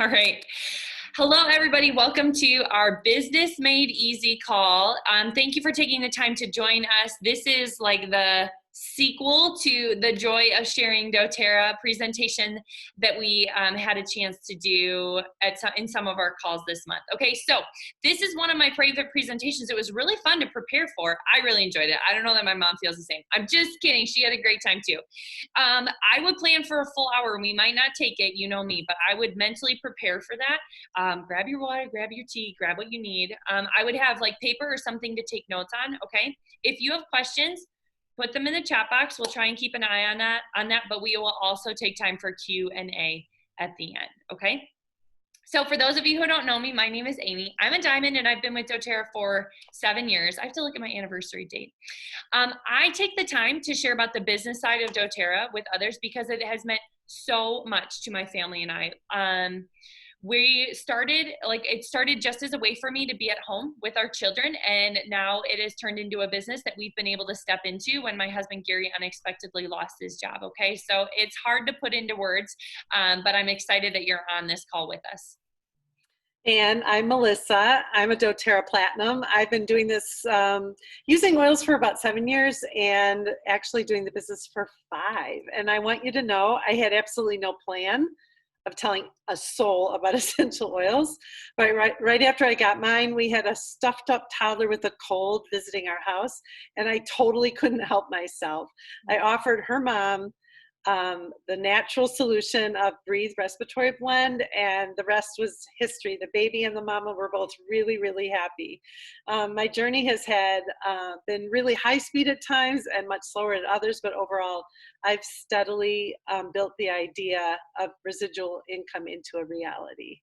All right. Hello, everybody. Welcome to our Business Made Easy call. Thank you for taking the time to join us. This is like the sequel to the Joy of Sharing doTERRA presentation that we had a chance to do in some of our calls this month. Okay, so this is one of my favorite presentations. It was really fun to prepare for. I really enjoyed it. I don't know that my mom feels the same. I'm just kidding. She had a great time too. I would plan for a full hour. We might not take it, you know me, but I would mentally prepare for that. Grab your water, grab your tea, grab what you need. I would have like paper or something to take notes on, okay? If you have questions, put them in the chat box. We'll try and keep an eye on that, but we will also take time for Q&A at the end, okay? So for those of you who don't know me, my name is Amy. I'm a diamond and I've been with doTERRA for 7 years. I have to look at my anniversary date. I take the time to share about the business side of doTERRA with others because it has meant so much to my family and I. It started just as a way for me to be at home with our children, and now it has turned into a business that we've been able to step into when my husband Gary unexpectedly lost his job. Okay, so it's hard to put into words, but I'm excited that you're on this call with us. And I'm Melissa. I'm a doTERRA Platinum. I've been doing this, using oils for about 7 years and actually doing the business for 5. And I want you to know I had absolutely no plan of telling a soul about essential oils. But right after I got mine, we had a stuffed up toddler with a cold visiting our house, and I totally couldn't help myself. I offered her mom the natural solution of Breathe Respiratory Blend, and the rest was history. The baby and the mama were both really, really happy. My journey has been really high speed at times and much slower at others, but overall, I've steadily built the idea of residual income into a reality.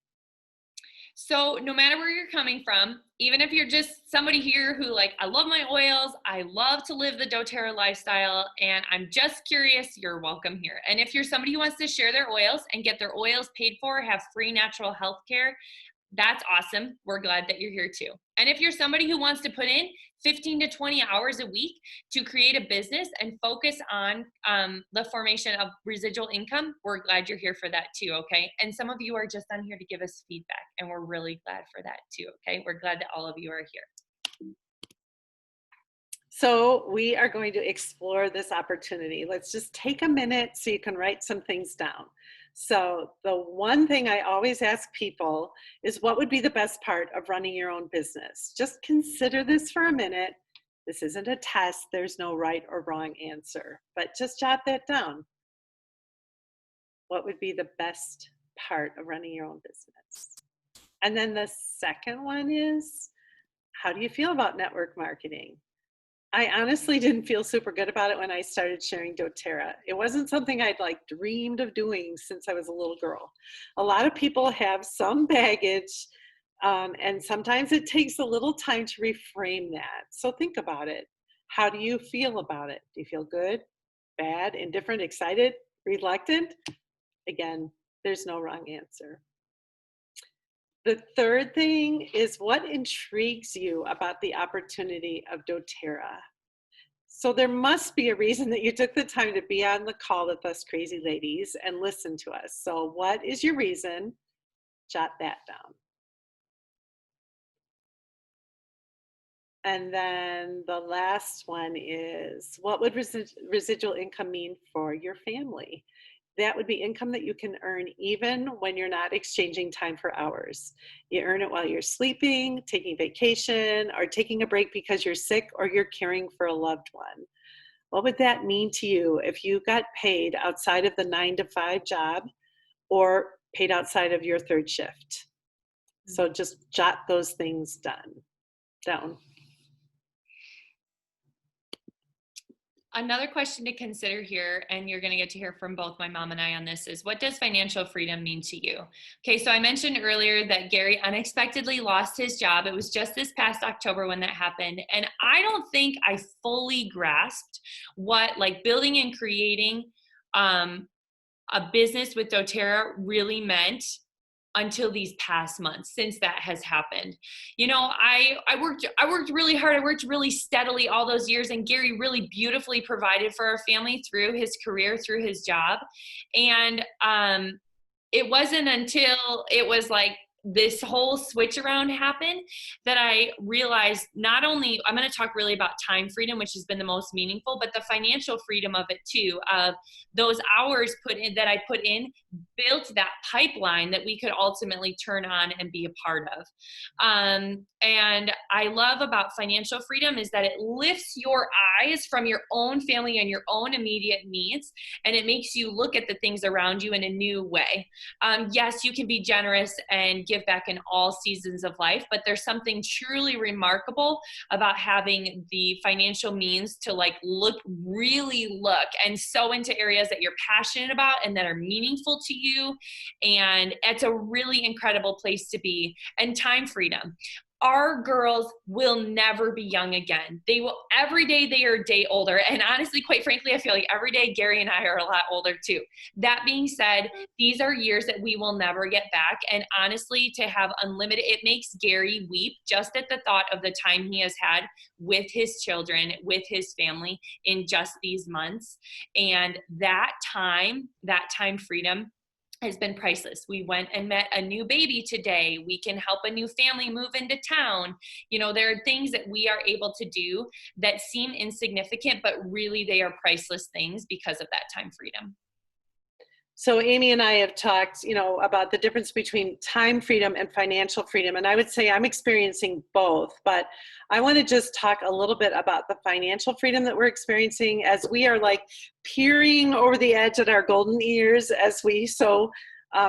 So no matter where you're coming from, even if you're just somebody here who I love my oils, I love to live the doTERRA lifestyle, and I'm just curious, you're welcome here. And if you're somebody who wants to share their oils and get their oils paid for, have free natural health care, that's awesome. We're glad that you're here too. And if you're somebody who wants to put in 15 to 20 hours a week to create a business and focus on the formation of residual income, we're glad you're here for that too, okay? And some of you are just on here to give us feedback, and we're really glad for that too, okay? We're glad that all of you are here. So we are going to explore this opportunity. Let's just take a minute so you can write some things down. So the one thing I always ask people is, what would be the best part of running your own business? Just consider this for a minute. This isn't a test. There's no right or wrong answer, but just jot that down. What would be the best part of running your own business? And then the second one is, how do you feel about network marketing? I honestly didn't feel super good about it when I started sharing doTERRA. It wasn't something I'd dreamed of doing since I was a little girl. A lot of people have some baggage, and sometimes it takes a little time to reframe that. So think about it. How do you feel about it? Do you feel good, bad, indifferent, excited, reluctant? Again, there's no wrong answer. The third thing is, what intrigues you about the opportunity of doTERRA? So there must be a reason that you took the time to be on the call with us crazy ladies and listen to us. So what is your reason? Jot that down. And then the last one is, what would residual income mean for your family? That would be income that you can earn even when you're not exchanging time for hours. You earn it while you're sleeping, taking vacation, or taking a break because you're sick or you're caring for a loved one. What would that mean to you if you got paid outside of the 9-to-5 job or paid outside of your third shift? So just jot those things down. Another question to consider here, and you're going to get to hear from both my mom and I on this, is, what does financial freedom mean to you? Okay, so I mentioned earlier that Gary unexpectedly lost his job. It was just this past October when that happened. And I don't think I fully grasped what building and creating a business with doTERRA really meant until these past months since that has happened. You know, I worked really hard. I worked really steadily all those years, and Gary really beautifully provided for our family through his career, through his job. And it wasn't until it was like this whole switch around happened that I realized not only I'm going to talk really about time freedom, which has been the most meaningful, but the financial freedom of it too, of those hours put in that I put in built that pipeline that we could ultimately turn on and be a part of. And I love about financial freedom is that it lifts your eyes from your own family and your own immediate needs, and it makes you look at the things around you in a new way. Yes, you can be generous and give back in all seasons of life, but there's something truly remarkable about having the financial means to like really look and sow into areas that you're passionate about and that are meaningful to you. And it's a really incredible place to be. And time freedom. Our girls will never be young again. They will, every day they are a day older. And honestly, quite frankly, I feel like every day Gary and I are a lot older too. That being said, these are years that we will never get back. And honestly, to have unlimited, it makes Gary weep just at the thought of the time he has had with his children, with his family in just these months. And that time freedom has been priceless. We went and met a new baby today. We can help a new family move into town. You know, there are things that we are able to do that seem insignificant, but really they are priceless things because of that time freedom. So Amy and I have talked, about the difference between time freedom and financial freedom. And I would say I'm experiencing both, but I want to just talk a little bit about the financial freedom that we're experiencing as we are like peering over the edge at our golden years, as we so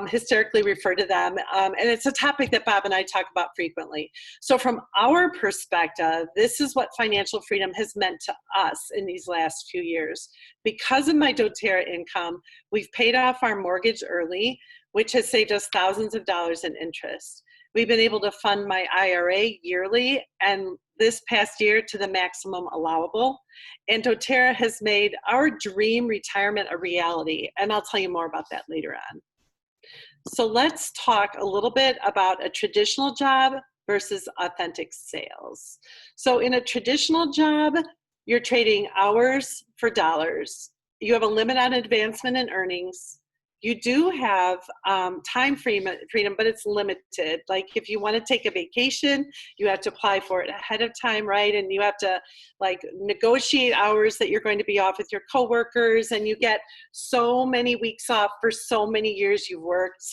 hysterically refer to them. And it's a topic that Bob and I talk about frequently. So from our perspective, this is what financial freedom has meant to us in these last few years. Because of my doTERRA income, we've paid off our mortgage early, which has saved us thousands of dollars in interest. We've been able to fund my IRA yearly and this past year to the maximum allowable. And doTERRA has made our dream retirement a reality. And I'll tell you more about that later on. So let's talk a little bit about a traditional job versus authentic sales. So in a traditional job, you're trading hours for dollars. You have a limit on advancement and earnings. You do have time freedom, but it's limited. Like if you want to take a vacation, you have to apply for it ahead of time, right? And you have to like negotiate hours that you're going to be off with your coworkers, and you get so many weeks off for so many years you've worked.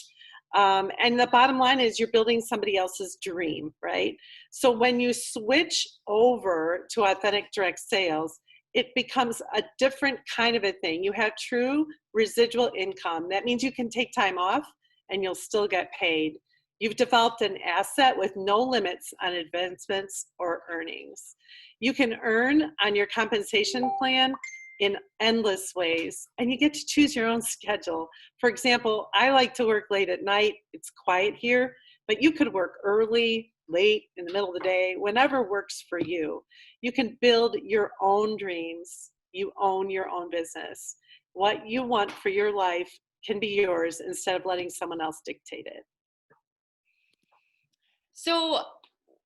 And the bottom line is you're building somebody else's dream, right? So when you switch over to authentic direct sales, it becomes a different kind of a thing. You have true residual income. That means you can take time off and you'll still get paid. You've developed an asset with no limits on advancements or earnings. You can earn on your compensation plan in endless ways, and you get to choose your own schedule. For example, I like to work late at night. It's quiet here, but you could work early, late, in the middle of the day, whenever works for you. You can build your own dreams. You own your own business. What you want for your life can be yours instead of letting someone else dictate it. So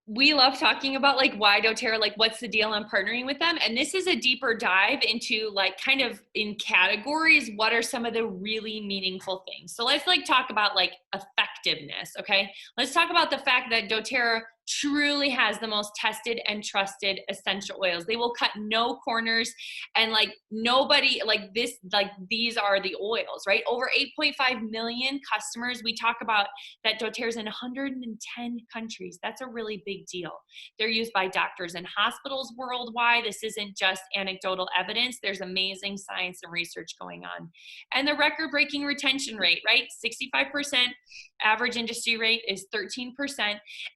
we love talking about like why doTERRA, like what's the deal on partnering with them. And this is a deeper dive into like kind of in categories, what are some of the really meaningful things. So let's like talk about like effectiveness, okay? Let's talk about the fact that doTERRA truly has the most tested and trusted essential oils. They will cut no corners, and like nobody like this, like these are the oils, right? Over 8.5 million customers. We talk about that doTERRA's in 110 countries. That's a really big deal. They're used by doctors and hospitals worldwide. This isn't just anecdotal evidence. There's amazing science and research going on. And the record-breaking retention rate, right? 65%. Average industry rate is 13%.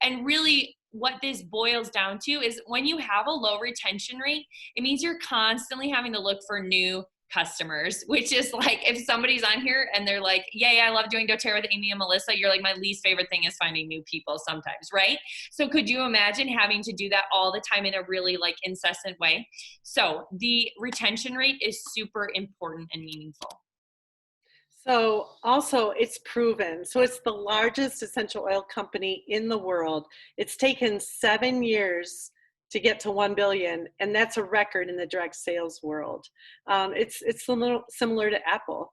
And really what this boils down to is when you have a low retention rate, it means you're constantly having to look for new customers, which is like if somebody's on here and they're like, yay, I love doing doTERRA with Amy and Melissa, you're like, my least favorite thing is finding new people sometimes, right? So could you imagine having to do that all the time in a really like incessant way? So the retention rate is super important and meaningful. So also it's proven. So it's the largest essential oil company in the world. It's taken 7 years to get to 1 billion, and that's a record in the direct sales world. It's similar to Apple.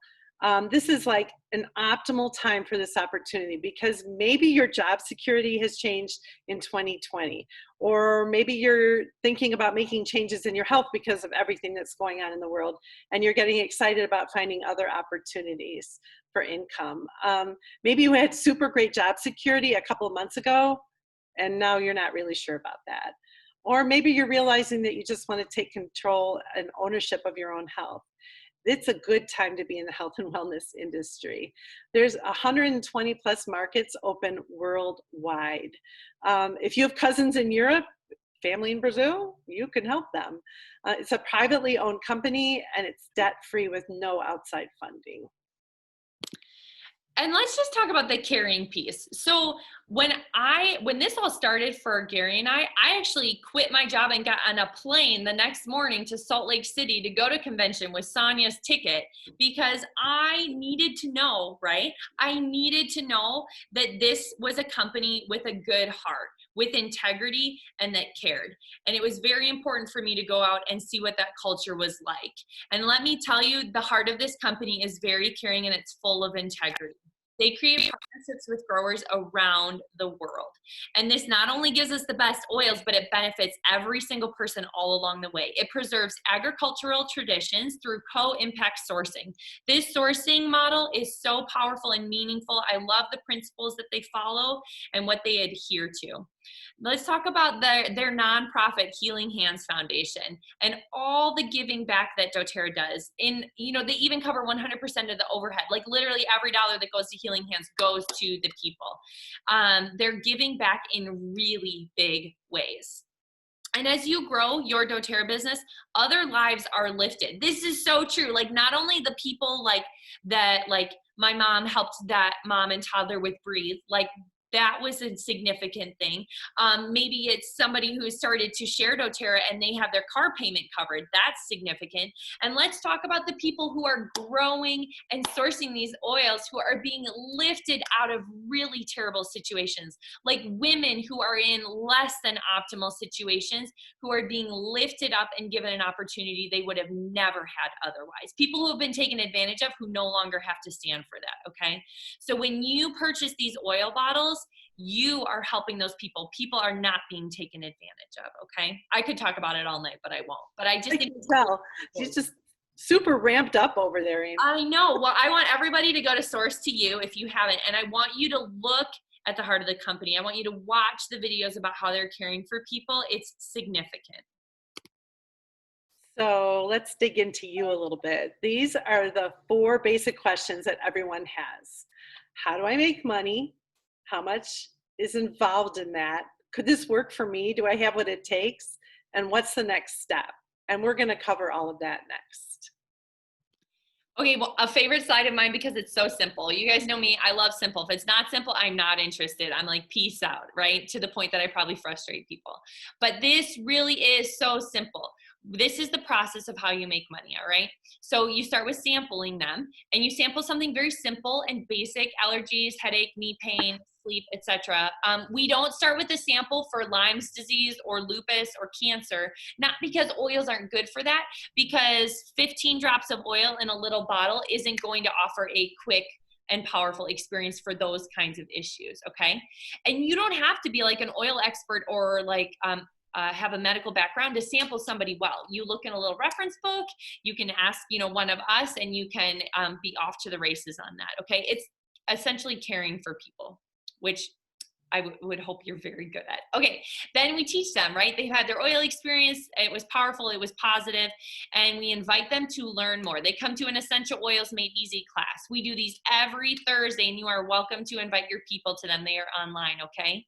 This is like an optimal time for this opportunity because maybe your job security has changed in 2020, or maybe you're thinking about making changes in your health because of everything that's going on in the world, and you're getting excited about finding other opportunities for income. Maybe you had super great job security a couple of months ago, and now you're not really sure about that. Or maybe you're realizing that you just want to take control and ownership of your own health. It's a good time to be in the health and wellness industry. There's 120 plus markets open worldwide. If you have cousins in Europe, family in Brazil, you can help them. It's a privately owned company and it's debt-free with no outside funding. And let's just talk about the carrying piece. So when this all started for Gary and I actually quit my job and got on a plane the next morning to Salt Lake City to go to convention with Sonia's ticket because I needed to know, right? I needed to know that this was a company with a good heart, with integrity, and that cared. And it was very important for me to go out and see what that culture was like. And let me tell you, the heart of this company is very caring and it's full of integrity. They create partnerships with growers around the world. And this not only gives us the best oils, but it benefits every single person all along the way. It preserves agricultural traditions through co-impact sourcing. This sourcing model is so powerful and meaningful. I love the principles that they follow and what they adhere to. Let's talk about their nonprofit Healing Hands Foundation and all the giving back that doTERRA does. They even cover 100% of the overhead. Like literally every dollar that goes to Healing Hands goes to the people. They're giving back in really big ways. And as you grow your doTERRA business, other lives are lifted. This is so true. Like not only the people that my mom helped that mom and toddler with Breathe, like that was a significant thing. Maybe it's somebody who started to share doTERRA and they have their car payment covered. That's significant. And let's talk about the people who are growing and sourcing these oils who are being lifted out of really terrible situations, like women who are in less than optimal situations who are being lifted up and given an opportunity they would have never had otherwise. People who have been taken advantage of who no longer have to stand for that, okay? So when you purchase these oil bottles, you are helping those people. People are not being taken advantage of, okay? I could talk about it all night, but I won't. But I just think it's well, she's just super ramped up over there, Amy. I know. Well, I want everybody to go to Source to You if you haven't, and I want you to look at the heart of the company. I want you to watch the videos about how they're caring for people. It's significant. So let's dig into you a little bit. These are the 4 basic questions that everyone has. How do I make money? How much is involved in that? Could this work for me? Do I have what it takes? And what's the next step? And we're going to cover all of that next. Okay, well, a favorite slide of mine because it's so simple. You guys know me, I love simple. If it's not simple, I'm not interested. I'm like, peace out, right? To the point that I probably frustrate people. But this really is so simple. This is the process of how you make money, all right? So you start with sampling them, and you sample something very simple and basic: allergies, headache, knee pain, sleep, etc. We don't start with a sample for Lyme's disease or lupus or cancer, not because oils aren't good for that, because 15 drops of oil in a little bottle isn't going to offer a quick and powerful experience for those kinds of issues, okay? And you don't have to be like an oil expert or have a medical background to sample somebody well. You look in a little reference book, you can ask, one of us, and you can be off to the races on that, okay? It's essentially caring for people, which I would hope you're very good at. Okay, then we teach them, right? They've had their oil experience, it was powerful, it was positive, and we invite them to learn more. They come to an Essential Oils Made Easy class. We do these every Thursday, and you are welcome to invite your people to them. They are online, okay?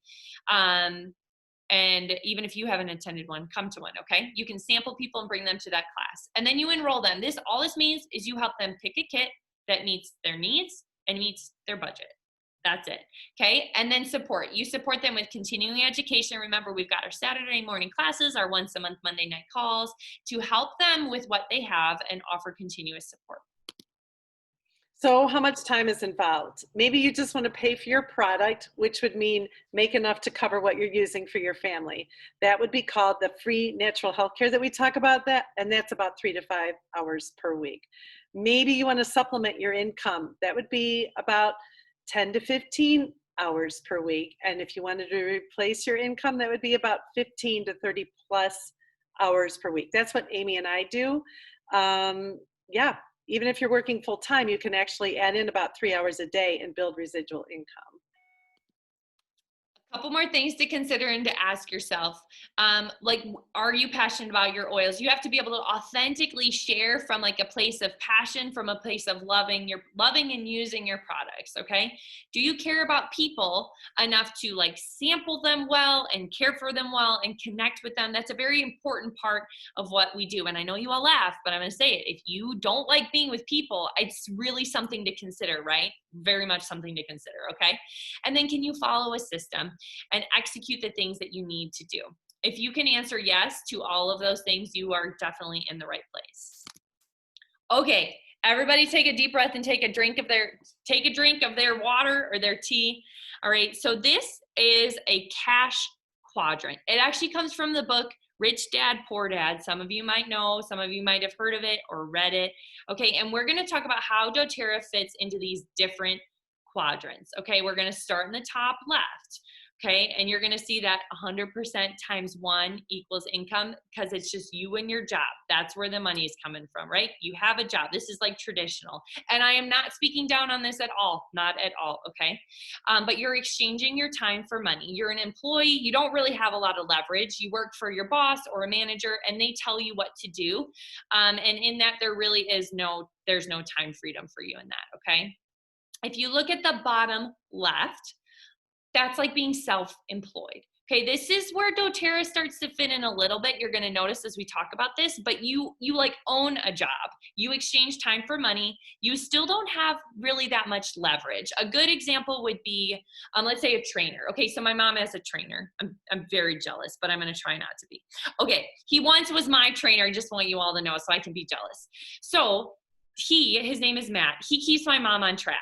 And even if you haven't attended one, come to one, okay? You can sample people and bring them to that class. And then you enroll them. All this means is you help them pick a kit that meets their needs and meets their budget. That's it, okay? And then support. You support them with continuing education. Remember, we've got our Saturday morning classes, our once a month Monday night calls to help them with what they have and offer continuous support. So how much time is involved? Maybe you just want to pay for your product, which would mean make enough to cover what you're using for your family. That would be called the free natural health care that we talk about, and that's about 3 to 5 hours per week. Maybe you want to supplement your income. That would be about 10 to 15 hours per week. And if you wanted to replace your income, that would be about 15 to 30 plus hours per week. That's what Amy and I do. Yeah, even if you're working full time, you can actually add in about 3 hours a day and build residual income. Couple more things to consider and to ask yourself. Like, are you passionate about your oils? You have to be able to authentically share from like a place of passion, from a place of loving and using your products. Okay. Do you care about people enough to like sample them well and care for them well and connect with them? That's a very important part of what we do. And I know you all laugh, but I'm going to say it. If you don't like being with people, it's really something to consider, right? Very much something to consider. Okay. And then can you follow a system and execute the things that you need to do? If you can answer yes to all of those things, you are definitely in the right place. Okay, everybody take a deep breath and take a drink of their water or their tea. All right, so this is a cash quadrant. It actually comes from the book Rich Dad, Poor Dad. Some of you might know, some of you might have heard of it or read it. Okay, and we're gonna talk about how doTERRA fits into these different quadrants. Okay, we're gonna start in the top left. Okay, and you're gonna see that 100% times 1 equals income, because it's just you and your job. That's where the money is coming from, right? You have a job. This is like traditional. And I am not speaking down on this at all, not at all, okay? But you're exchanging your time for money. You're an employee. You don't really have a lot of leverage. You work for your boss or a manager, and they tell you what to do. And in that, there's no time freedom for you in that, okay? If you look at the bottom left, that's like being self-employed. Okay, this is where doTERRA starts to fit in a little bit. You're gonna notice as we talk about this, but you like own a job. You exchange time for money. You still don't have really that much leverage. A good example would be, let's say a trainer. Okay, so my mom has a trainer. I'm very jealous, but I'm gonna try not to be. Okay, he once was my trainer. I just want you all to know so I can be jealous. So his name is Matt. He keeps my mom on track.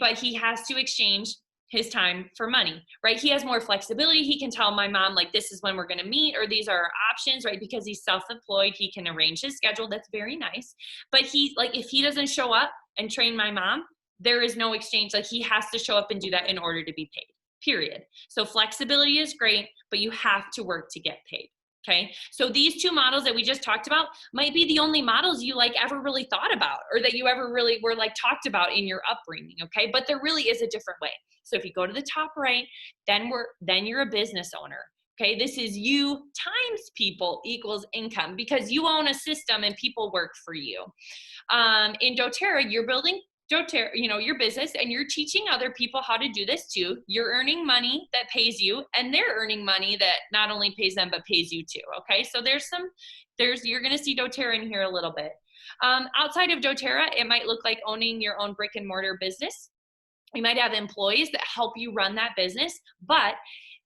But he has to exchange his time for money, right? He has more flexibility. He can tell my mom, like, this is when we're going to meet, or these are our options, right? Because he's self-employed, he can arrange his schedule. That's very nice. But if he doesn't show up and train my mom, there is no exchange. Like, he has to show up and do that in order to be paid, period. So flexibility is great, but you have to work to get paid. Okay, so these two models that we just talked about might be the only models you like ever really thought about, or that you ever really were like talked about in your upbringing. Okay, but there really is a different way. So if you go to the top right, then you're a business owner. Okay, this is you times people equals income, because you own a system and people work for you. In doTERRA, you're building doTERRA, your business, and you're teaching other people how to do this too. You're earning money that pays you, and they're earning money that not only pays them but pays you too. Okay, so you're going to see doTERRA in here a little bit. Outside of doTERRA, it might look like owning your own brick and mortar business. You might have employees that help you run that business, but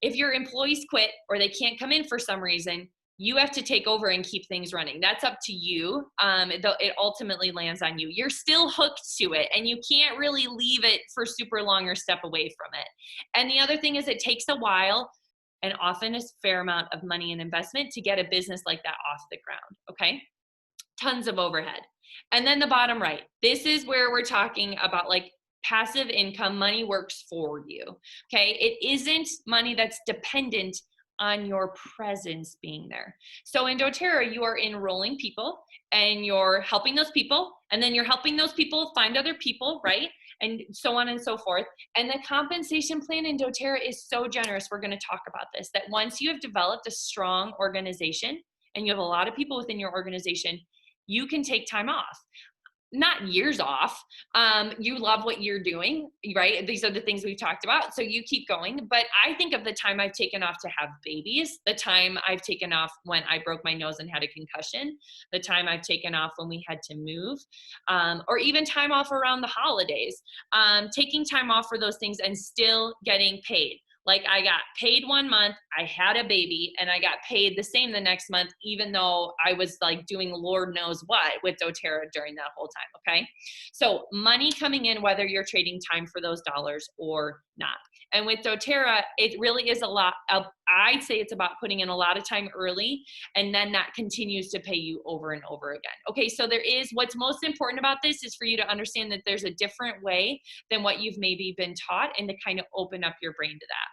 if your employees quit or they can't come in for some reason, you have to take over and keep things running. That's up to you. It ultimately lands on you. You're still hooked to it, and you can't really leave it for super long or step away from it. And the other thing is, it takes a while and often a fair amount of money and investment to get a business like that off the ground, okay? Tons of overhead. And then the bottom right, this is where we're talking about like passive income. Money works for you, okay? It isn't money that's dependent on your presence being there. So in doTERRA, you are enrolling people and you're helping those people, and then you're helping those people find other people, right? And so on and so forth. And the compensation plan in doTERRA is so generous. We're going to talk about this, that once you have developed a strong organization and you have a lot of people within your organization, you can take time off. Not years off. You love what you're doing, right? These are the things we've talked about. So you keep going. But I think of the time I've taken off to have babies, the time I've taken off when I broke my nose and had a concussion, the time I've taken off when we had to move, or even time off around the holidays, taking time off for those things and still getting paid. Like I got paid one month, I had a baby, and I got paid the same the next month, even though I was like doing Lord knows what with doTERRA during that whole time, okay? So money coming in, whether you're trading time for those dollars or not. And with doTERRA, it really is a lot of, I'd say it's about putting in a lot of time early, and then that continues to pay you over and over again. Okay, so there is, what's most important about this is for you to understand that there's a different way than what you've maybe been taught, and to kind of open up your brain to that.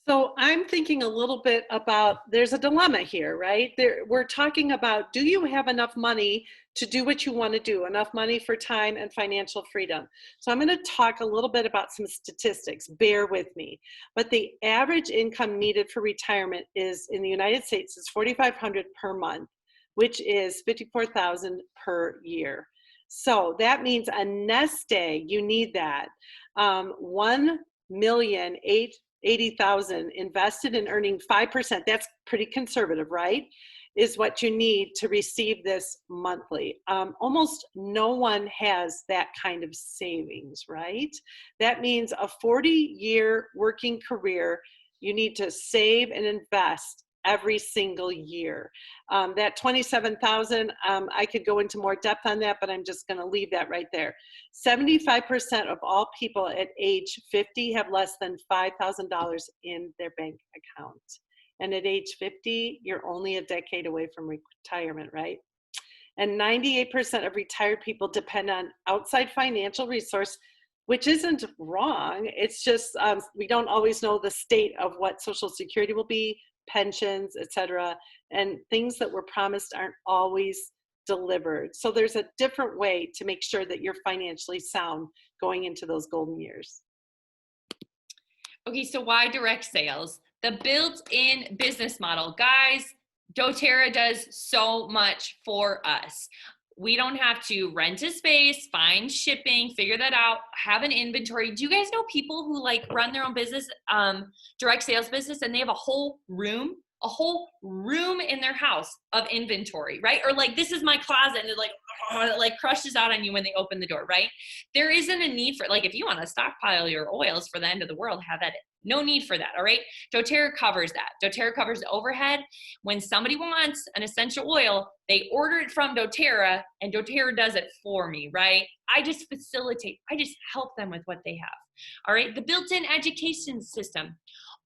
So I'm thinking a little bit about, there's a dilemma here, right? We're talking about, do you have enough money to do what you want to do, enough money for time and financial freedom? So I'm going to talk a little bit about some statistics, bear with me. But the average income needed for retirement is, in the United States, is $4,500 per month, which is $54,000 per year. So that means a nest egg, you need that. 1,080,000 invested in earning 5%, that's pretty conservative, right? Is what you need to receive this monthly. Almost no one has that kind of savings, right? That means a 40-year working career, you need to save and invest every single year. That 27,000, I could go into more depth on that, but I'm just going to leave that right there. 75% of all people at age 50 have less than $5,000 in their bank account. And at age 50, you're only a decade away from retirement, right? And 98% of retired people depend on outside financial resource, which isn't wrong. It's just we don't always know the state of what Social Security will be, pensions, etc., and things that were promised aren't always delivered. So there's a different way to make sure that you're financially sound going into those golden years. Okay, so why direct sales? The built-in business model. Guys, doTERRA does so much for us. We don't have to rent a space, find shipping, figure that out, have an inventory. Do you guys know people who like run their own business, direct sales business, and they have a whole room in their house of inventory, right? Or like, this is my closet, and it like crushes out on you when they open the door, right? There isn't a need for, like, if you want to stockpile your oils for the end of the world, have at it. No need for that, all right? doTERRA covers that. doTERRA covers the overhead. When somebody wants an essential oil, they order it from doTERRA, and doTERRA does it for me, right? I just facilitate, I just help them with what they have, all right? The built-in education system.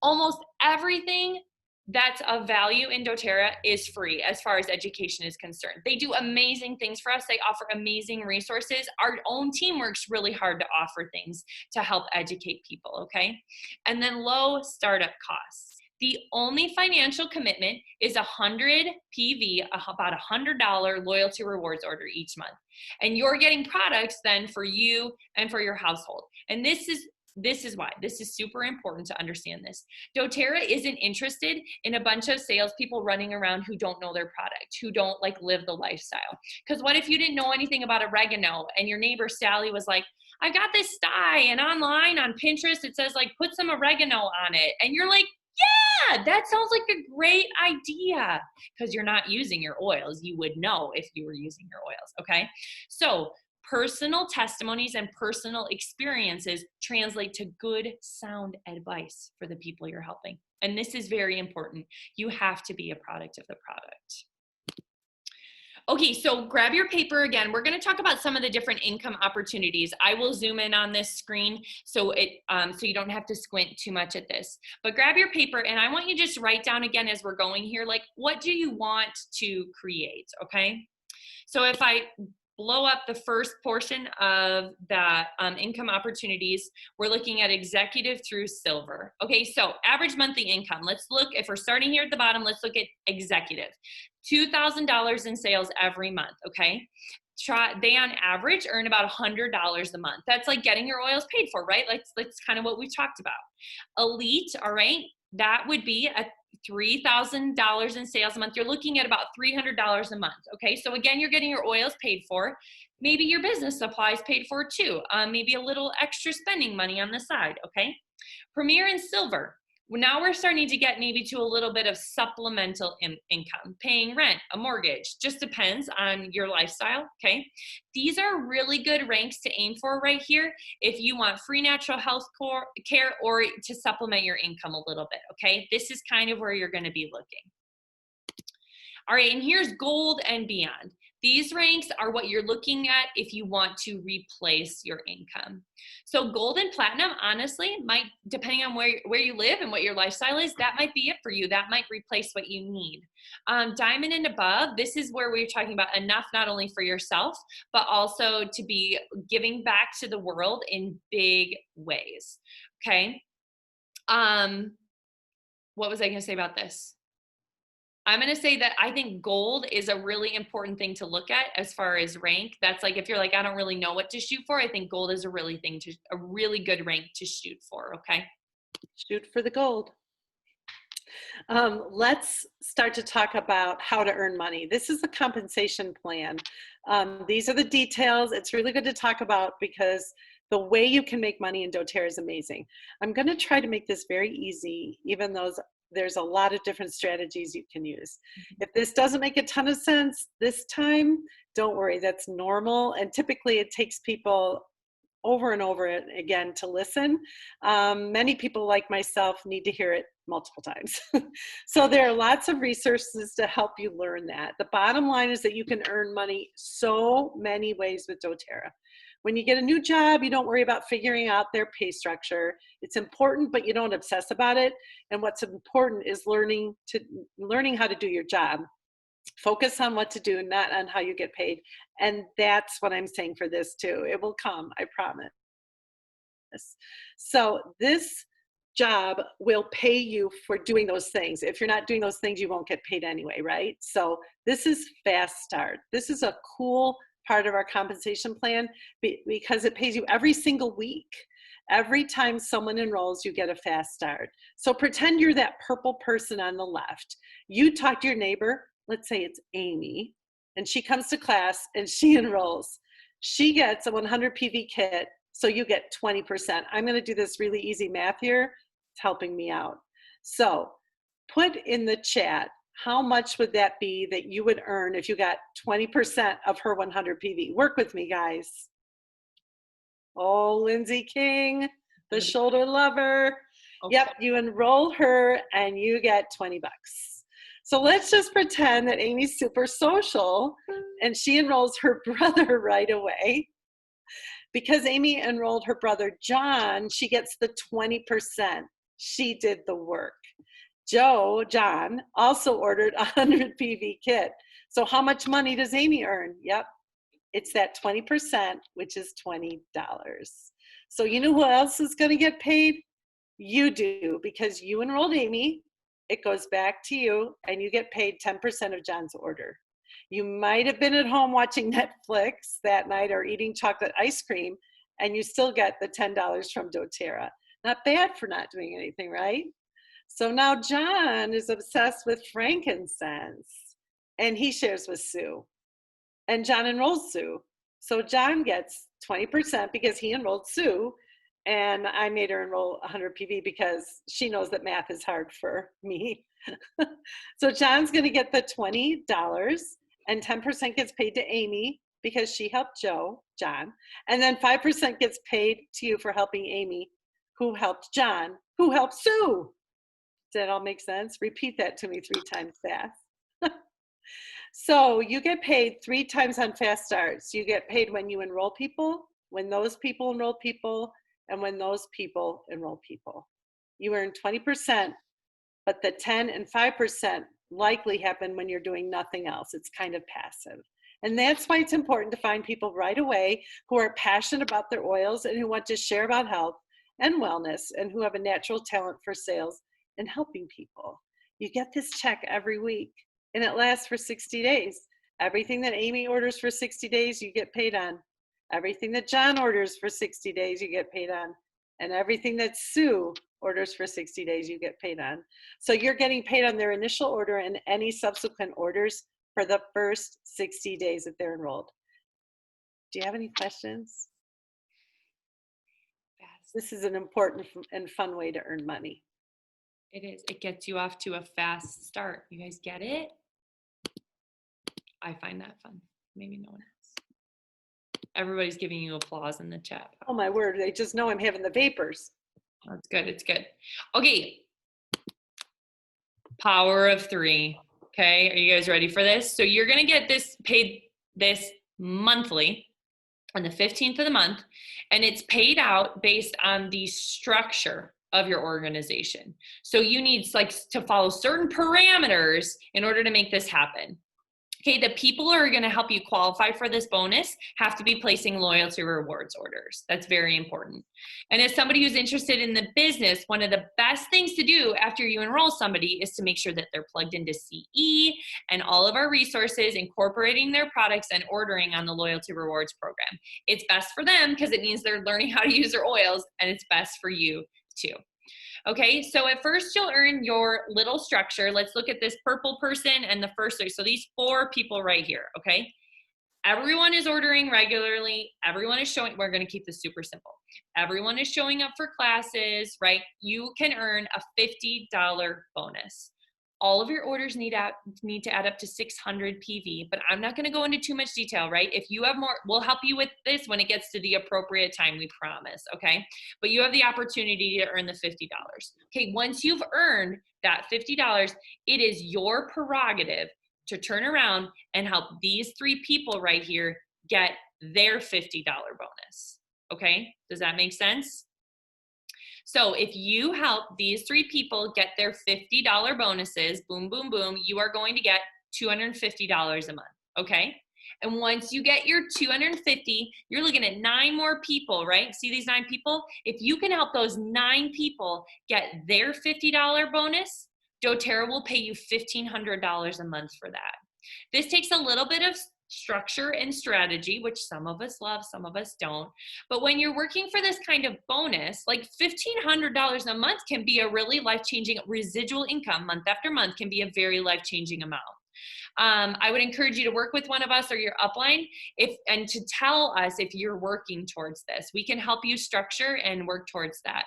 Almost everything that's of value in doTERRA is free as far as education is concerned. They do amazing things for us. They offer amazing resources. Our own team works really hard to offer things to help educate people, okay? And then low startup costs. The only financial commitment is 100 PV, about $100 loyalty rewards order each month. And you're getting products then for you and for your household. And this is why this is super important to understand this. doTERRA isn't interested in a bunch of salespeople running around who don't know their product, who don't like live the lifestyle. Because what if you didn't know anything about oregano, and your neighbor Sally was like, I've got this sty, and online on Pinterest it says like put some oregano on it, and you're like, yeah, that sounds like a great idea, because you're not using your oils. You would know if you were using your oils, okay? So personal testimonies and personal experiences translate to good, sound advice for the people you're helping. And this is very important. You have to be a product of the product. Okay, so grab your paper again. We're going to talk about some of the different income opportunities. I will zoom in on this screen so you don't have to squint too much at this. But grab your paper, and I want you to just write down again as we're going here, like, what do you want to create, okay? So if I blow up the first portion of the income opportunities, we're looking at executive through silver. Okay, so average monthly income. Let's look, if we're starting here at the bottom, let's look at executive. $2,000 in sales every month, okay? They on average earn about $100 a month. That's like getting your oils paid for, right? That's kind of what we've talked about. Elite, all right, that would be a $3,000 in sales a month. You're looking at about $300 a month, okay? So again, you're getting your oils paid for. Maybe your business supplies paid for too. Maybe a little extra spending money on the side, okay? Premier and silver. Now we're starting to get maybe to a little bit of supplemental income, paying rent, a mortgage, just depends on your lifestyle, okay? These are really good ranks to aim for right here if you want free natural health care or to supplement your income a little bit, okay? This is kind of where you're gonna be looking. All right, and here's gold and beyond. These ranks are what you're looking at if you want to replace your income. So gold and platinum, honestly, might, depending on where you live and what your lifestyle is, that might be it for you. That might replace what you need. Diamond and above, this is where we're talking about enough not only for yourself, but also to be giving back to the world in big ways, okay? What was I gonna say about this? I'm going to say that I think gold is a really important thing to look at as far as rank. That's like, if you're like, I don't really know what to shoot for, I think gold is a really good rank to shoot for. Okay. Shoot for the gold. Let's start to talk about how to earn money. This is a compensation plan. These are the details. It's really good to talk about because the way you can make money in doTERRA is amazing. I'm going to try to make this very easy, even though there's a lot of different strategies you can use. If this doesn't make a ton of sense this time, don't worry, that's normal. And typically it takes people over and over again to listen. Many people like myself need to hear it multiple times. So there are lots of resources to help you learn that. The bottom line is that you can earn money so many ways with doTERRA. When you get a new job, you don't worry about figuring out their pay structure. It's important, but you don't obsess about it. And what's important is learning how to do your job. Focus on what to do, not on how you get paid. And that's what I'm saying for this too. It will come, I promise. So this job will pay you for doing those things. If you're not doing those things, you won't get paid anyway, right? So this is Fast Start. This is a cool part of our compensation plan because it pays you every single week. Every time someone enrolls, you get a Fast Start. So pretend you're that purple person on the left. You talk to your neighbor, let's say it's Amy, and she comes to class and she enrolls. She gets a 100 PV kit, so you get 20%. I'm gonna do this really easy math here. It's helping me out. So put in the chat, how much would that be that you would earn if you got 20% of her 100 PV? Work with me, guys. Oh, Lindsay King, the shoulder lover. Okay. Yep, you enroll her and you get 20 bucks. So let's just pretend that Amy's super social and she enrolls her brother right away. Because Amy enrolled her brother John, she gets the 20%. She did the work. John, also ordered a 100 PV kit. So how much money does Amy earn? Yep, it's that 20%, which is $20. So you know who else is going to get paid? You do, because you enrolled Amy. It goes back to you, and you get paid 10% of John's order. You might have been at home watching Netflix that night or eating chocolate ice cream, and you still get the $10 from doTERRA. Not bad for not doing anything, right? So now John is obsessed with frankincense, and he shares with Sue. And John enrolls Sue. So John gets 20% because he enrolled Sue, and I made her enroll 100 PV because she knows that math is hard for me. So John's gonna get the $20, and 10% gets paid to Amy because she helped John, and then 5% gets paid to you for helping Amy, who helped John, who helped Sue. Does that all make sense? Repeat that to me 3 times fast. So you get paid 3 times on Fast Starts. You get paid when you enroll people, when those people enroll people, and when those people enroll people. You earn 20%, but the 10 and 5% likely happen when you're doing nothing else. It's kind of passive. And that's why it's important to find people right away who are passionate about their oils and who want to share about health and wellness and who have a natural talent for sales and helping people. You get this check every week and it lasts for 60 days. Everything that Amy orders for 60 days, you get paid on. Everything that John orders for 60 days, you get paid on. And everything that Sue orders for 60 days, you get paid on. So you're getting paid on their initial order and any subsequent orders for the first 60 days that they're enrolled. Do you have any questions? Yes. This is an important and fun way to earn money. It is. It gets you off to a fast start. You guys get it? I find that fun. Maybe no one else. Everybody's giving you applause in the chat. Oh my word, they just know I'm having the vapors. That's good. It's good. Okay. Power of 3. Okay. Are you guys ready for this? So you're going to get this paid this monthly on the 15th of the month, and it's paid out based on the structure of your organization. So you need to follow certain parameters in order to make this happen. Okay, the people who are going to help you qualify for this bonus have to be placing loyalty rewards orders. That's very important. And as somebody who's interested in the business, one of the best things to do after you enroll somebody is to make sure that they're plugged into CE and all of our resources, incorporating their products and ordering on the loyalty rewards program. It's best for them because it means they're learning how to use their oils, and it's best for you too. Okay, so at first you'll earn your little structure. Let's look at this purple person and the first 3. So these 4 people right here, okay? Everyone is ordering regularly. Everyone is showing, we're gonna keep this super simple. Everyone is showing up for classes, right? You can earn a $50 bonus. All of your orders need to add up to 600 PV, but I'm not going to go into too much detail, right? If you have more, we'll help you with this when it gets to the appropriate time, we promise, okay? But you have the opportunity to earn the $50. Okay, once you've earned that $50, it is your prerogative to turn around and help these 3 people right here get their $50 bonus, okay? Does that make sense? So if you help these 3 people get their $50 bonuses, boom, boom, boom, you are going to get $250 a month, okay? And once you get your 250, you're looking at 9 more people, right? See these 9 people? If you can help those 9 people get their $50 bonus, doTERRA will pay you $1,500 a month for that. This takes a little bit of structure and strategy, which some of us love, some of us don't. But when you're working for this kind of bonus, like $1,500 a month can be a really life-changing residual income month after month, can be a very life-changing amount. I would encourage you to work with one of us or your upline and to tell us if you're working towards this. We can help you structure and work towards that.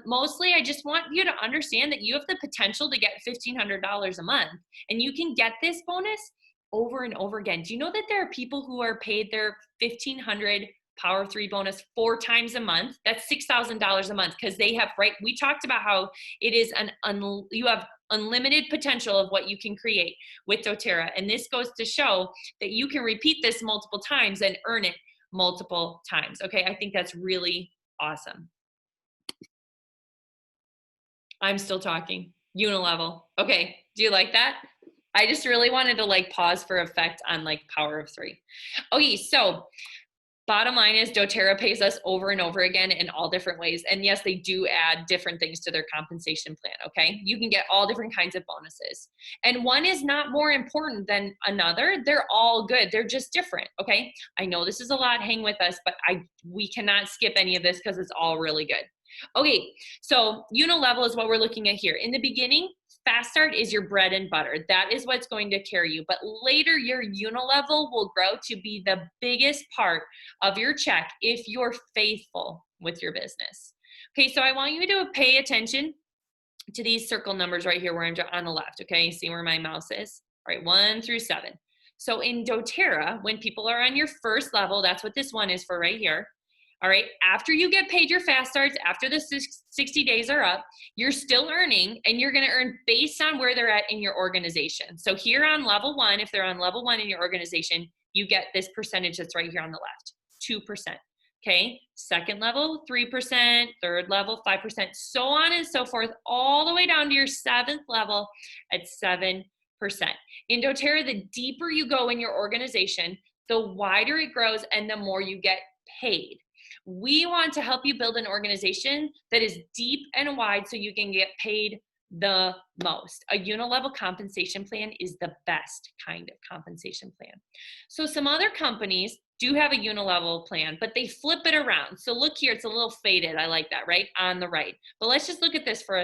Mostly, I just want you to understand that you have the potential to get $1,500 a month, and you can get this bonus over and over again. Do you know that there are people who are paid their $1,500 Power of 3 bonus 4 times a month? That's $6,000 a month because they have, right? We talked about how it is you have unlimited potential of what you can create with doTERRA. And this goes to show that you can repeat this multiple times and earn it multiple times. Okay, I think that's really awesome. I'm still talking. Unilevel. Okay, do you like that? I just really wanted to pause for effect on Power of 3. Okay, so bottom line is doTERRA pays us over and over again in all different ways. And yes, they do add different things to their compensation plan, okay? You can get all different kinds of bonuses. And one is not more important than another. They're all good. They're just different, okay? I know this is a lot, hang with us, but we cannot skip any of this because it's all really good. Okay, so Unilevel is what we're looking at here. In the beginning, Fast Start is your bread and butter. That is what's going to carry you. But later, your Unilevel will grow to be the biggest part of your check if you're faithful with your business. Okay, so I want you to pay attention to these circle numbers right here where I'm on the left, okay? See where my mouse is? All right, 1 through 7. So in doTERRA, when people are on your first level, that's what this one is for right here. All right, after you get paid your fast starts, after the 60 days are up, you're still earning, and you're gonna earn based on where they're at in your organization. So here on level 1, if they're on level 1 in your organization, you get this percentage that's right here on the left, 2%. Okay, second level, 3%, third level, 5%, so on and so forth, all the way down to your 7th level at 7%. In doTERRA, the deeper you go in your organization, the wider it grows and the more you get paid. We want to help you build an organization that is deep and wide so you can get paid the most. A Unilevel compensation plan is the best kind of compensation plan. So some other companies do have a Unilevel plan, but they flip it around. So look here, it's a little faded. I like that, right? On the right. But let's just look at this for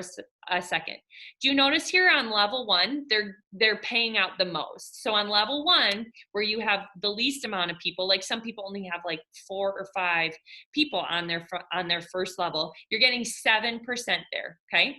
a second. Do you notice here on level 1, they're paying out the most. So on level 1, where you have the least amount of people, like some people only have 4 or 5 people on their first level, you're getting 7% there, okay?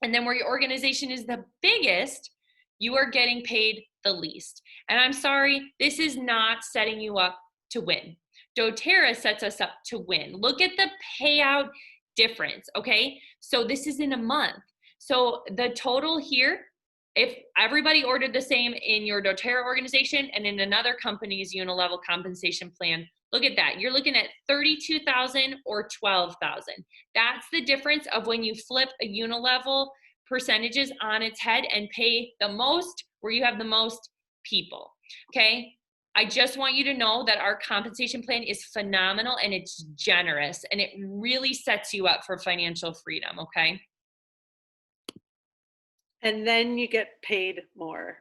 And then where your organization is the biggest, you are getting paid the least. And I'm sorry, this is not setting you up to win. doTERRA sets us up to win. Look at the payout difference, okay? So this is in a month. So the total here, if everybody ordered the same in your doTERRA organization and in another company's Unilevel compensation plan, look at that. You're looking at 32,000 or 12,000. That's the difference of when you flip a Unilevel percentages on its head and pay the most where you have the most people, okay? I just want you to know that our compensation plan is phenomenal and it's generous and it really sets you up for financial freedom, okay? And then you get paid more.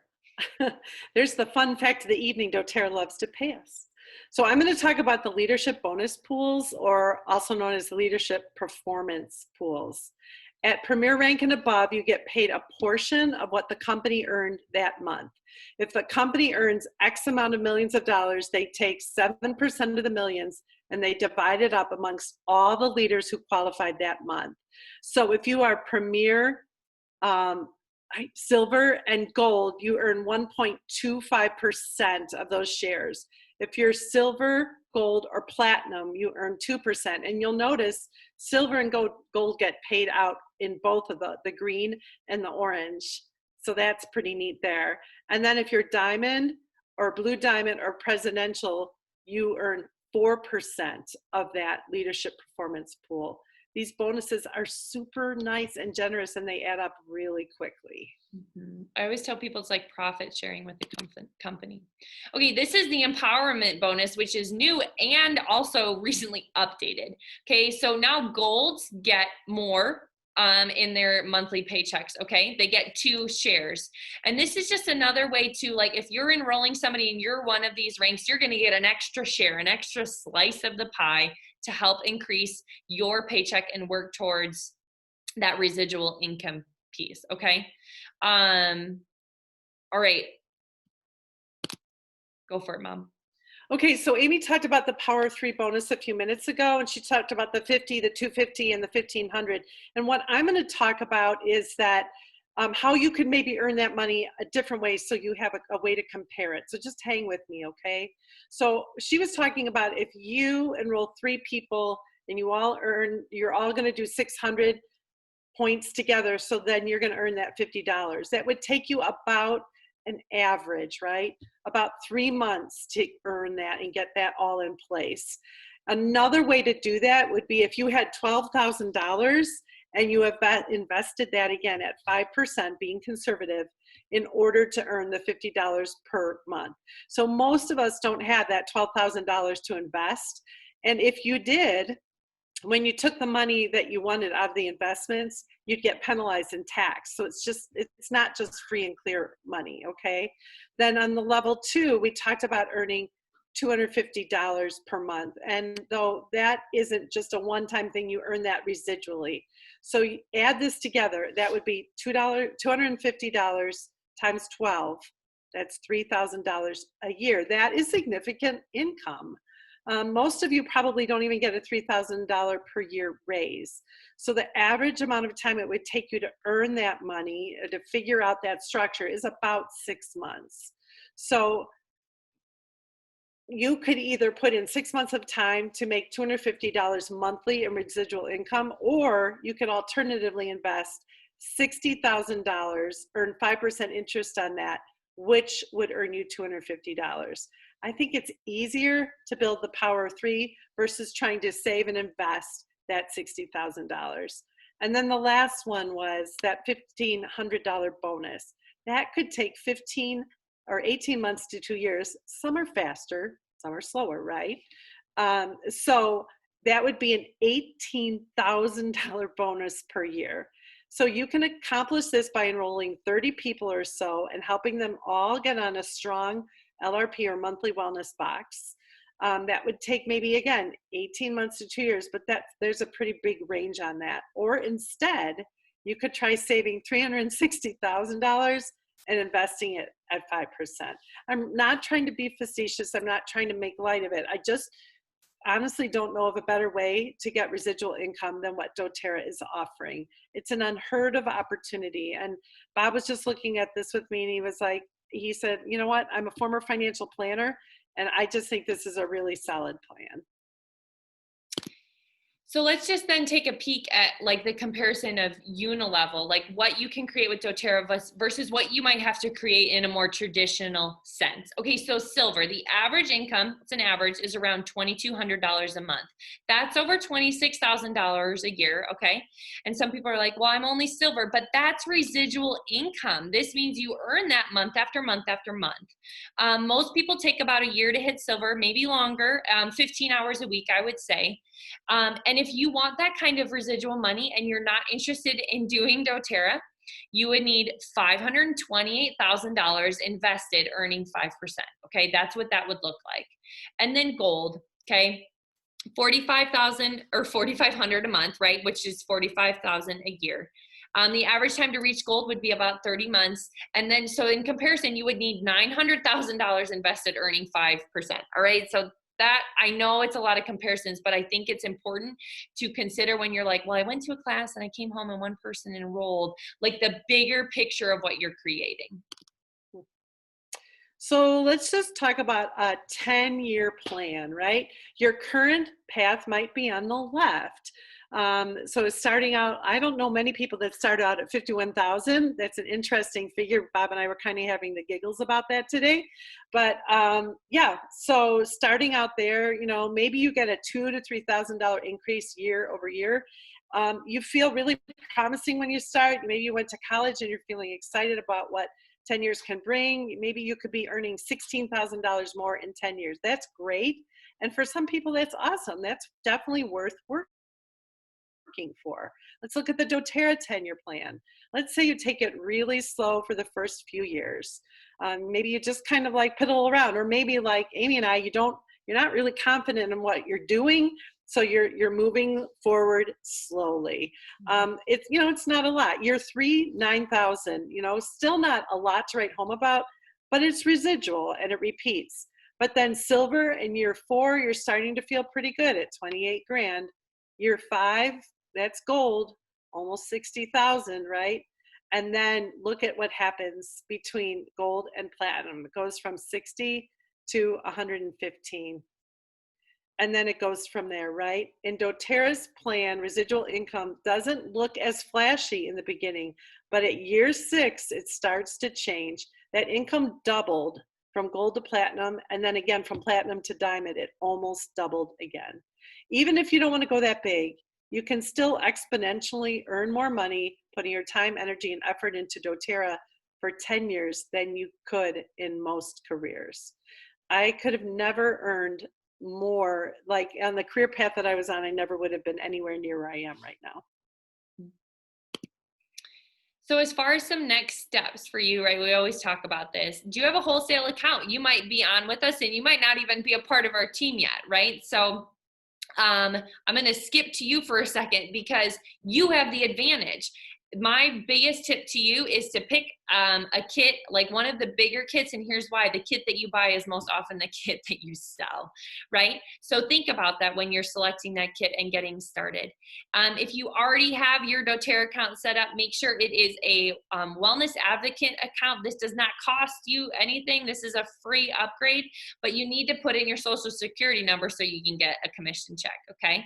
There's the fun fact of the evening doTERRA loves to pay us. So I'm going to talk about the leadership bonus pools, or also known as leadership performance pools. At Premier Rank and above, you get paid a portion of what the company earned that month. If the company earns X amount of millions of dollars, they take 7% of the millions and they divide it up amongst all the leaders who qualified that month. So if you are Premier, Silver, and Gold, you earn 1.25% of those shares. If you're Silver, Gold, or Platinum, you earn 2%. And you'll notice Silver and Gold get paid out in both of the green and the orange. So that's pretty neat there. And then if you're Diamond or Blue Diamond or Presidential, you earn 4% of that leadership performance pool. These bonuses are super nice and generous, and they add up really quickly. Mm-hmm. I always tell people it's like profit sharing with the company. Okay, this is the empowerment bonus, which is new and also recently updated. Okay, so now golds get more in their monthly paychecks, okay? They get 2 shares. And this is just another way to, like, if you're enrolling somebody and you're one of these ranks, you're gonna get an extra share, an extra slice of the pie to help increase your paycheck and work towards that residual income piece, okay? All right. Go for it, Mom. Okay, so Amy talked about the Power of 3 bonus a few minutes ago, and she talked about the 50, the 250, and the 1500. And what I'm going to talk about is that how you could maybe earn that money a different way so you have a way to compare it. So just hang with me, okay? So she was talking about if you enroll 3 people and you're all going to do 600 points together, so then you're going to earn that $50. That would take you about an average, right? About 3 months to earn that and get that all in place. Another way to do that would be if you had $12,000 and you have invested that again at 5%, being conservative, in order to earn the $50 per month. So most of us don't have that $12,000 to invest. And if you did, when you took the money that you wanted out of the investments, you'd get penalized in tax. So it's not just free and clear money, okay? Then on the level 2, we talked about earning $250 per month. And though that isn't just a one-time thing, you earn that residually. So you add this together, that would be $250 times 12. That's $3,000 a year. That is significant income. Most of you probably don't even get a $3,000 per year raise. So the average amount of time it would take you to earn that money, to figure out that structure, is about 6 months. So you could either put in 6 months of time to make $250 monthly in residual income, or you could alternatively invest $60,000, earn 5% interest on that, which would earn you $250. I think it's easier to build the Power of 3 versus trying to save and invest that $60,000. And then the last one was that $1,500 bonus. That could take 15 or 18 months to 2 years. Some are faster, some are slower, right? So that would be an $18,000 bonus per year. So you can accomplish this by enrolling 30 people or so and helping them all get on a strong LRP or monthly wellness box. That would take maybe, again, 18 months to 2 years, but there's a pretty big range on that. Or instead, you could try saving $360,000 and investing it at 5%. I'm not trying to be facetious. I'm not trying to make light of it. honestly don't know of a better way to get residual income than what doTERRA is offering. It's an unheard of opportunity. And Bob was just looking at this with me, and he was like, he said, you know what, I'm a former financial planner, and I just think this is a really solid plan. So let's just then take a peek at like the comparison of Unilevel, like what you can create with doTERRA versus what you might have to create in a more traditional sense. Okay, so silver, the average income, it's an average, is around $2,200 a month. That's over $26,000 a year, okay? And some people are like, well, I'm only silver, but that's residual income. This means you earn that month after month after month. Most people take about a year to hit silver, maybe longer, 15 hours a week, I would say. And if you want that kind of residual money and you're not interested in doing doTERRA, you would need $528,000 invested earning 5%. Okay, that's what that would look like. And then gold, okay, 45,000 or 4,500 a month, right, which is 45,000 a year. The average time to reach gold would be about 30 months. And then, so in comparison, you would need $900,000 invested earning 5%. All right, so that, I know it's a lot of comparisons, but I think it's important to consider when you're like, well, I went to a class and I came home and one person enrolled, like the bigger picture of what you're creating. So let's just talk about a 10-year plan, right? Your current path might be on the left. So starting out, I don't know many people that start out at 51,000. That's an interesting figure. Bob and I were kind of having the giggles about that today. But yeah, so starting out there, you know, maybe you get a $2,000 to $3,000 increase year over year. You feel really promising when you start. Maybe you went to college and you're feeling excited about what 10 years can bring. Maybe you could be earning $16,000 more in 10 years. That's great. And for some people, that's awesome. That's definitely worth working for. Let's look at the doTERRA 10-year plan. Let's say you take it really slow for the first few years. Maybe you just kind of like piddle around, or maybe like Amy and I, you're not really confident in what you're doing. So you're moving forward slowly. It's not a lot. Year 3, 9,000, still not a lot to write home about, but it's residual and it repeats. But then silver in year 4, you're starting to feel pretty good at 28 grand. Year 5, that's gold, almost 60,000, right? And then look at what happens between gold and platinum. It goes from 60 to 115. And then it goes from there, right? In doTERRA's plan, residual income doesn't look as flashy in the beginning, but at year 6, it starts to change. That income doubled from gold to platinum, and then again from platinum to diamond, it almost doubled again. Even if you don't want to go that big, you can still exponentially earn more money putting your time, energy, and effort into doTERRA for 10 years than you could in most careers. I could have never earned more, like on the career path that I was on, I never would have been anywhere near where I am right now. So as far as some next steps for you, right, we always talk about this. Do you have a wholesale account? You might be on with us and you might not even be a part of our team yet, right? So I'm going to skip to you for a second because you have the advantage. My biggest tip to you is to pick a kit, like one of the bigger kits, and here's why. The kit that you buy is most often the kit that you sell, right? So think about that when you're selecting that kit and getting started. If you already have your doTERRA account set up, make sure it is a wellness advocate account. This does not cost you anything. This is a free upgrade, but you need to put in your social security number so you can get a commission check, okay?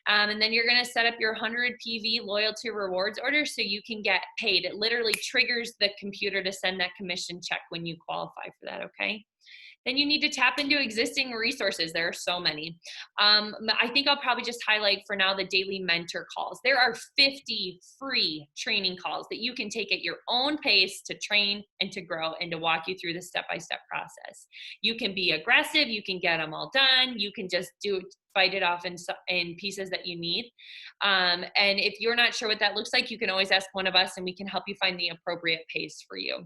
And then you're gonna set up your 100 PV loyalty rewards order so you can get paid. It literally triggers the computer to send that commission check when you qualify for that, okay? Then you need to tap into existing resources. There are so many. I think I'll probably just highlight for now the daily mentor calls. There are 50 free training calls that you can take at your own pace to train and to grow and to walk you through the step-by-step process. You can be aggressive. You can get them all done. You can just bite it off in pieces that you need. And if you're not sure what that looks like, you can always ask one of us and we can help you find the appropriate pace for you.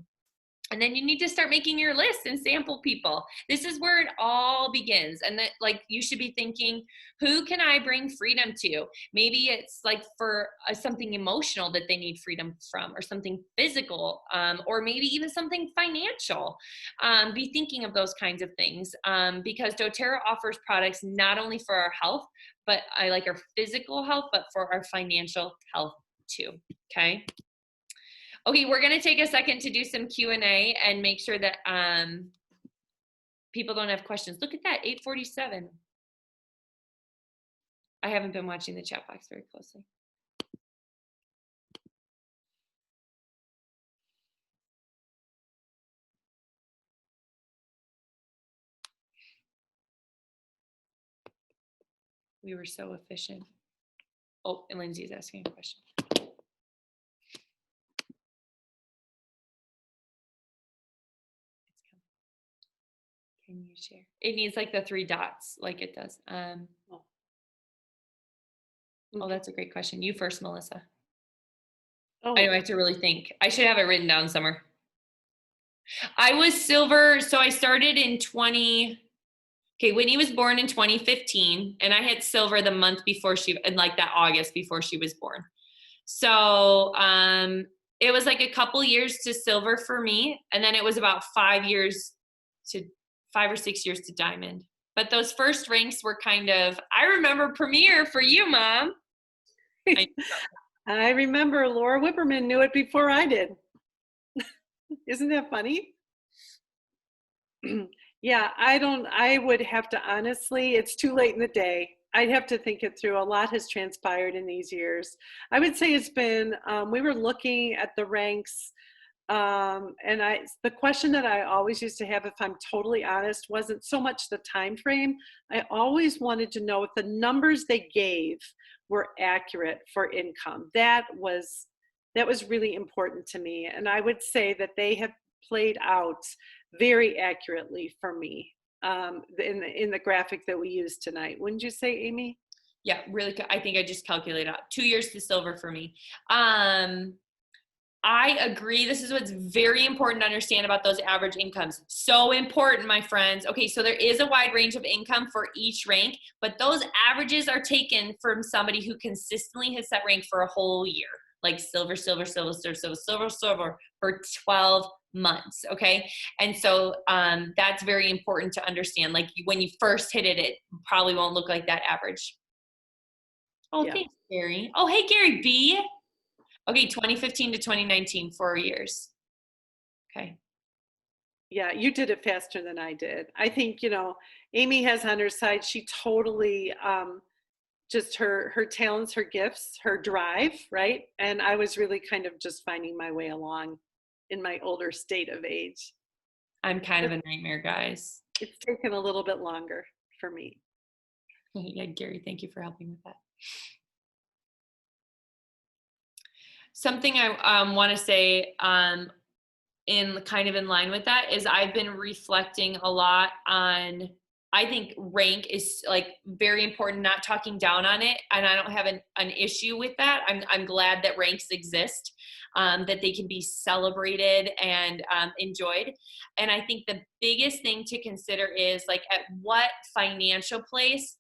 And then you need to start making your list and sample people. This is where it all begins. And that, like, you should be thinking, who can I bring freedom to? Maybe it's like for something emotional that they need freedom from, or something physical, or maybe even something financial. Be thinking of those kinds of things, because doTERRA offers products not only for our health, but I like our physical health, but for our financial health too. Okay. Okay, we're gonna take a second to do some Q&A and make sure that people don't have questions. Look at that, 8:47. I haven't been watching the chat box very closely. We were so efficient. Oh, and Lindsay's asking a question. Can you share? It needs like the 3 dots, like it does. Oh, that's a great question. You first, Melissa. Oh, I know I have to really think. I should have it written down somewhere. I was silver, so I started in Whitney was born in 2015, and I had silver the month before in like that August before she was born. So it was like a couple years to silver for me, and then it was about 5 or 6 years to diamond. But those first ranks were kind of, I remember Premier for you, Mom. I remember Laura Whipperman knew it before I did. Isn't that funny? Yeah, I would have to, honestly, it's too late in the day. I'd have to think it through. A lot has transpired in these years. I would say it's been, we were looking at the ranks, and the question that I always used to have, if I'm totally honest, wasn't so much the time frame. I always wanted to know if the numbers they gave were accurate for income. That was really important to me. And I would say that they have played out very accurately for me, in the graphic that we used tonight. Wouldn't you say, Amy? Yeah, really. I think I just calculated out 2 years to silver for me. I agree. This is what's very important to understand about those average incomes. So important, my friends. Okay, so there is a wide range of income for each rank, but those averages are taken from somebody who consistently hits that rank for a whole year, like silver, silver, silver, silver, silver, silver, silver for 12 months. Okay, and so that's very important to understand. Like when you first hit it, it probably won't look like that average. Oh, yeah. Thanks, Gary. Oh, hey, Gary B. Okay, 2015 to 2019, 4 years. Okay. Yeah, you did it faster than I did. I think, Amy has on her side, she totally, just her talents, her gifts, her drive, right? And I was really kind of just finding my way along in my older state of age. I'm kind of a nightmare, guys. It's taken a little bit longer for me. Yeah, Gary, thank you for helping with that. Something I want to say in kind of in line with that is I've been reflecting a lot on, I think rank is like very important, not talking down on it. And I don't have an issue with that. I'm glad that ranks exist, that they can be celebrated and enjoyed. And I think the biggest thing to consider is like at what financial place,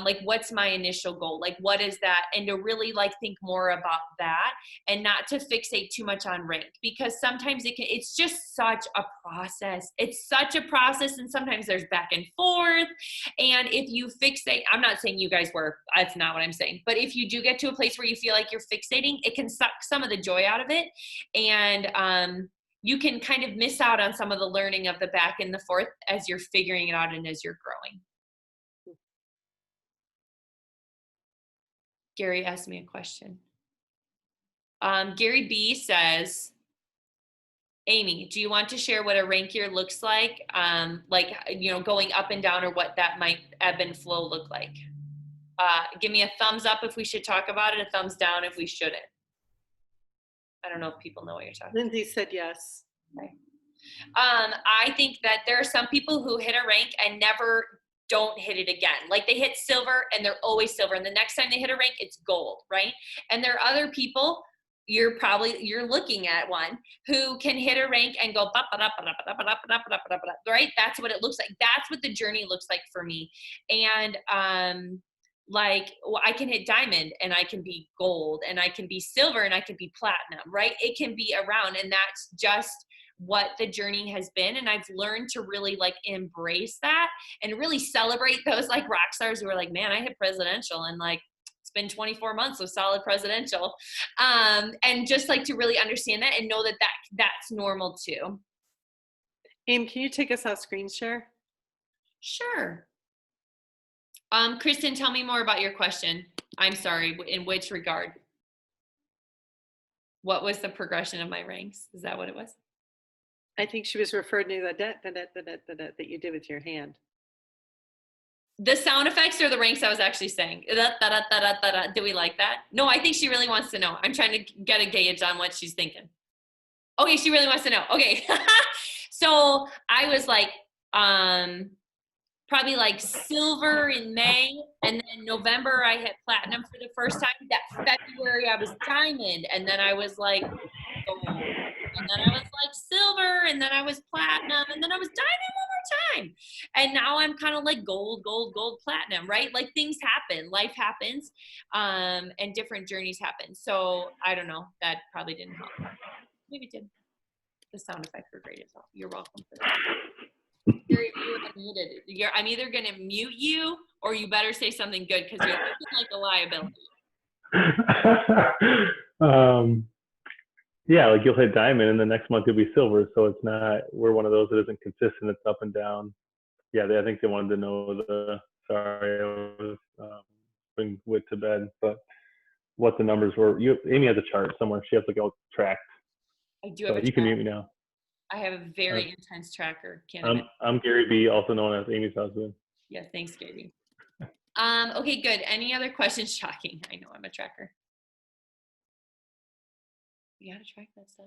like what's my initial goal? Like what is that? And to really like think more about that and not to fixate too much on rank, because sometimes it's just such a process. It's such a process, and sometimes there's back and forth. And if you fixate, I'm not saying you guys were, that's not what I'm saying, but if you do get to a place where you feel like you're fixating, it can suck some of the joy out of it. And you can kind of miss out on some of the learning of the back and the forth as you're figuring it out and as you're growing. Gary asked me a question. Gary B says, Amy, do you want to share what a rank year looks like? Going up and down, or what that might ebb and flow look like? Give me a thumbs up if we should talk about it, a thumbs down if we shouldn't. I don't know if people know what you're talking about. Lindsay said yes. Okay. I think that there are some people who hit a rank and never don't hit it again. Like they hit silver and they're always silver. And the next time they hit a rank, it's gold, right? And there are other people you're looking at one who can hit a rank and go, right? That's what it looks like. That's what the journey looks like for me. And, like, well, I can hit diamond and I can be gold and I can be silver and I can be platinum, right? It can be around, and that's just what the journey has been. And I've learned to really like embrace that and really celebrate those like rock stars who are like, man, I hit presidential and like, it's been 24 months of solid presidential. And just like to really understand that and know that that's normal too. Aim, can you take us off screen share? Sure. Kristen, tell me more about your question. I'm sorry, in which regard? What was the progression of my ranks? Is that what it was? I think she was referring to that you did with your hand. The sound effects or the ranks I was actually saying? Do we like that? No, I think she really wants to know. I'm trying to get a gauge on what she's thinking. Okay, she really wants to know. Okay. So I was like, probably like silver in May, and then November I hit platinum for the first time. That February I was diamond, and then I was like gold, and then I was like silver, and then I was platinum, and then I was diamond one more time. And now I'm kind of like gold, platinum, right? Like things happen, life happens, and different journeys happen. So I don't know, that probably didn't help. Maybe it did. The sound effects were great as well. You're welcome for that. You're unmuted. I'm either going to mute you or you better say something good because you're looking like a liability. Yeah, like you'll hit diamond and the next month you'll be silver. So it's not, we're one of those that isn't consistent. It's up and down. Yeah, I think they wanted to know sorry, I was putting Wit to bed, but what the numbers were. Amy has a chart somewhere. She has to go tracked. I do have a you can mute me now. I have a very intense tracker. I'm Gary B., also known as Amy's husband. Yeah, thanks, Gary. Okay, good. Any other questions? Shocking. I know I'm a tracker. You gotta track that stuff.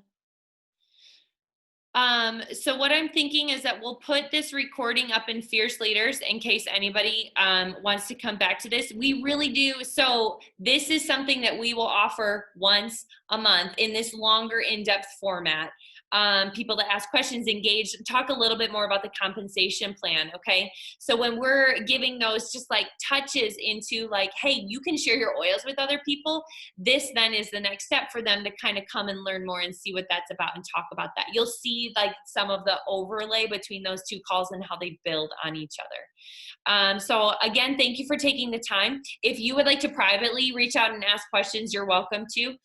So what I'm thinking is that we'll put this recording up in Fierce Leaders in case anybody wants to come back to this. We really do. So this is something that we will offer once a month in this longer in-depth format. People that ask questions, engage, talk a little bit more about the compensation plan, okay? So when we're giving those just like touches into like, hey, you can share your oils with other people, this then is the next step for them to kind of come and learn more and see what that's about and talk about that. You'll see like some of the overlay between those two calls and how they build on each other. So again, thank you for taking the time. If you would like to privately reach out and ask questions, you're welcome to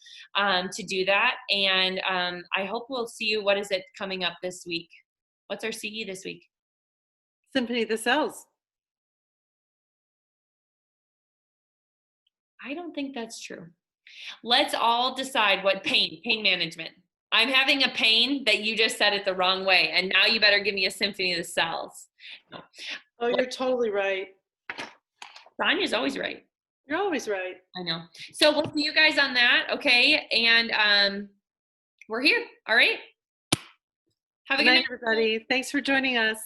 do that. And I hope we'll see you. What is it coming up this week? What's our CE this week? Symphony of the Cells. I don't think that's true. Let's all decide what pain management. I'm having a pain that you just said it the wrong way. And now you better give me a Symphony of the Cells. No. Oh, you're totally right. Sonya's always right. You're always right. I know. So we'll see you guys on that. Okay. And we're here. All right. Have a good night, everybody. Thanks for joining us.